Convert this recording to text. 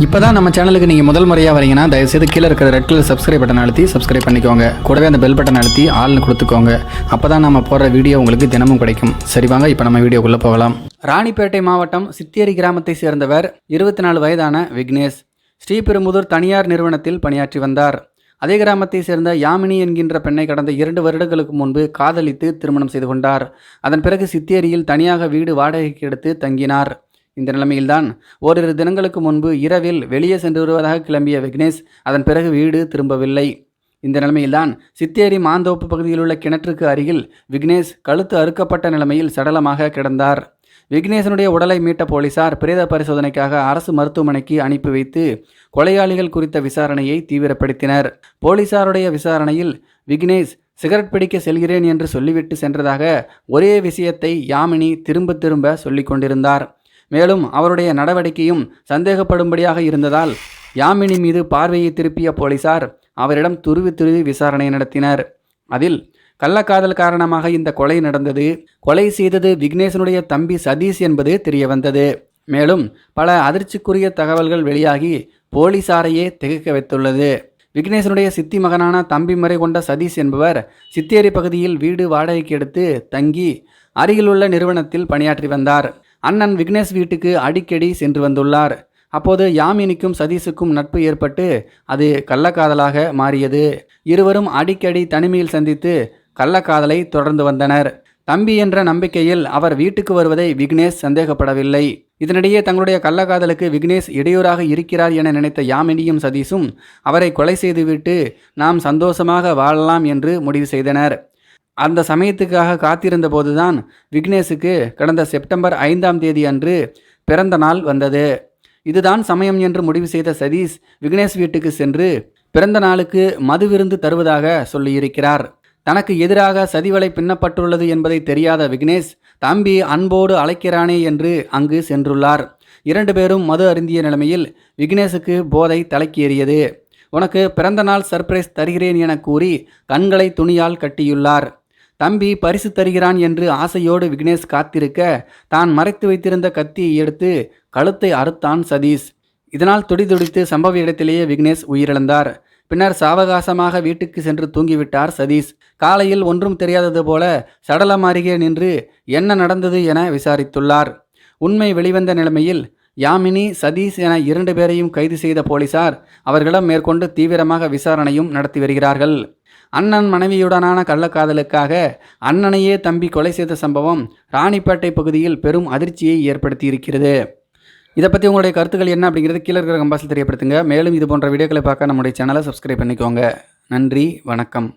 இப்போ தான் நம்ம சேனலுக்கு நீங்கள் முதல் முறையாக வரீங்கன்னா தயவுசெய்து கீழே இருக்கிற ரெட் கலர் சப்ஸ்கிரைப் பட்டன் அழுத்தி சப்ஸ்கிரைப் பண்ணிக்கோங்க. கூடவே அந்த பெல் பட்டன் அழுத்தி ஆள்னு கொடுத்துக்கோங்க. அப்போ தான் நம்ம போடுற வீடியோ உங்களுக்கு தினமும் கிடைக்கும். சரி வாங்க இப்போ நம்ம வீடியோக்குள்ளே போகலாம். ராணிப்பேட்டை மாவட்டம் சித்தியரி கிராமத்தை சேர்ந்தவர் 24 வயதான விக்னேஷ். ஸ்ரீபெரும்புதூர் தனியார் நிறுவனத்தில் பணியாற்றி வந்தார். அதே கிராமத்தை சேர்ந்த யாமினி என்கின்ற பெண்ணை கடந்த 2 வருடங்களுக்கு முன்பு காதலித்து திருமணம் செய்து கொண்டார். அதன் பிறகு சித்தியரியில் தனியாக வீடு வாடகைக்கு எடுத்து தங்கினார். இந்த நிலைமையில்தான் ஓரிரு தினங்களுக்கு முன்பு இரவில் வெளியே சென்று வருவதாக கிளம்பிய விக்னேஷ் அதன் பிறகு வீடு திரும்பவில்லை. இந்த நிலைமையில்தான் சித்தேரி மாந்தோப்பு பகுதியில் உள்ள கிணற்றுக்கு அருகில் விக்னேஷ் கழுத்து அறுக்கப்பட்ட நிலைமையில் சடலமாக கிடந்தார். விக்னேஷனுடைய உடலை மீட்ட போலீசார் பிரேத பரிசோதனைக்காக அரசு மருத்துவமனைக்கு அனுப்பி வைத்து கொலையாளிகள் குறித்த விசாரணையை தீவிரப்படுத்தினர். போலீசாருடைய விசாரணையில் விக்னேஷ் சிகரெட் பிடிக்க செல்கிறேன் என்று சொல்லிவிட்டு சென்றதாக ஒரே விஷயத்தை யாமினி திரும்ப திரும்ப சொல்லிக் கொண்டிருந்தார். மேலும் அவருடைய நடவடிக்கையும் சந்தேகப்படும்படியாக இருந்ததால் யாமினி மீது பார்வையை திருப்பிய போலீசார் அவரிடம் துருவி விசாரணை நடத்தினர். அதில் கள்ளக்காதல் காரணமாக இந்த கொலை நடந்தது, கொலை செய்தது விக்னேஷனுடைய தம்பி சதீஷ் என்பது தெரிய வந்தது. மேலும் பல அதிர்ச்சிக்குரிய தகவல்கள் வெளியாகி போலீசாரையே திகைக்க வைத்துள்ளது. விக்னேஷனுடைய சித்தி மகனான தம்பி முறை கொண்ட சதீஷ் என்பவர் சித்தேரி பகுதியில் வீடு வாடகைக்கு எடுத்து தங்கி அருகிலுள்ள நிறுவனத்தில் பணியாற்றி வந்தார். அண்ணன் விக்னேஷ் வீட்டுக்கு அடிக்கடி சென்று வந்துள்ளார். அப்போது யாமினிக்கும் சதீஷுக்கும் நட்பு ஏற்பட்டு அது கள்ளக்காதலாக மாறியது. இருவரும் அடிக்கடி தனிமையில் சந்தித்து கள்ளக்காதலை தொடர்ந்து வந்தனர். தம்பி என்ற நம்பிக்கையில் அவர் வீட்டுக்கு வருவதை விக்னேஷ் சந்தேகப்படவில்லை. இதனிடையே தங்களுடைய கள்ளக்காதலுக்கு விக்னேஷ் இடையூறாக இருக்கிறார் என நினைத்த யாமினியும் சதீஷும் அவரை கொலை செய்துவிட்டு நாம் சந்தோஷமாக வாழலாம் என்று முடிவு செய்தனர். அந்த சமயத்துக்காக காத்திருந்த போதுதான் விக்னேஷுக்கு கடந்த செப்டம்பர் 5ஆம் தேதி அன்று பிறந்த நாள் வந்தது. இதுதான் சமயம் என்று முடிவு செய்த சதீஷ் விக்னேஷ் வீட்டுக்கு சென்று பிறந்த நாளுக்கு மது விருந்து தருவதாக சொல்லியிருக்கிறார். தனக்கு எதிராக சதிவலை பின்னப்பட்டுள்ளது என்பதை தெரியாத விக்னேஷ் தம்பி அன்போடு அழைக்கிறானே என்று அங்கு சென்றுள்ளார். 2 பேரும் மது அருந்திய நிலைமையில் விக்னேஷுக்கு போதை தலைக்கேறியது. உனக்கு பிறந்த நாள் சர்ப்ரைஸ் தருகிறேன் என கூறி கண்களை துணியால் கட்டியுள்ளார். தம்பி பரிசு தருகிறான் என்று ஆசையோடு விக்னேஷ் காத்திருக்க தான் மறைத்து வைத்திருந்த கத்தியை எடுத்து கழுத்தை அறுத்தான் சதீஷ். இதனால் துடிதுடித்து சம்பவ இடத்திலேயே விக்னேஷ் உயிரிழந்தார். பின்னர் சாவகாசமாக வீட்டுக்கு சென்று தூங்கிவிட்டார் சதீஷ். காலையில் ஒன்றும் தெரியாதது போல சடலம் அருகே நின்று என்ன நடந்தது என விசாரித்துள்ளார். உண்மை வெளிவந்த நிலைமையில் யாமினி சதீஷ் என 2 பேரையும் கைது செய்த போலீசார் அவர்களிடம் மேற்கொண்டு தீவிரமாக விசாரணையும் நடத்தி வருகிறார்கள். அண்ணன் மனைவியுடனான கள்ளக்காதலுக்காக அண்ணனையே தம்பி கொலை செய்த சம்பவம் ராணிப்பேட்டை பகுதியில் பெரும் அதிர்ச்சியை ஏற்படுத்தியிருக்கிறது. இதை பற்றி உங்களுடைய கருத்துக்கள் என்ன அப்படிங்கிறது கீழே இருக்கிற கம்பாஸில் தெரியப்படுத்துங்க. மேலும் இது போன்ற வீடியோக்களை பார்க்க நம்முடைய சேனலை சப்ஸ்கிரைப் பண்ணிக்கோங்க. நன்றி, வணக்கம்.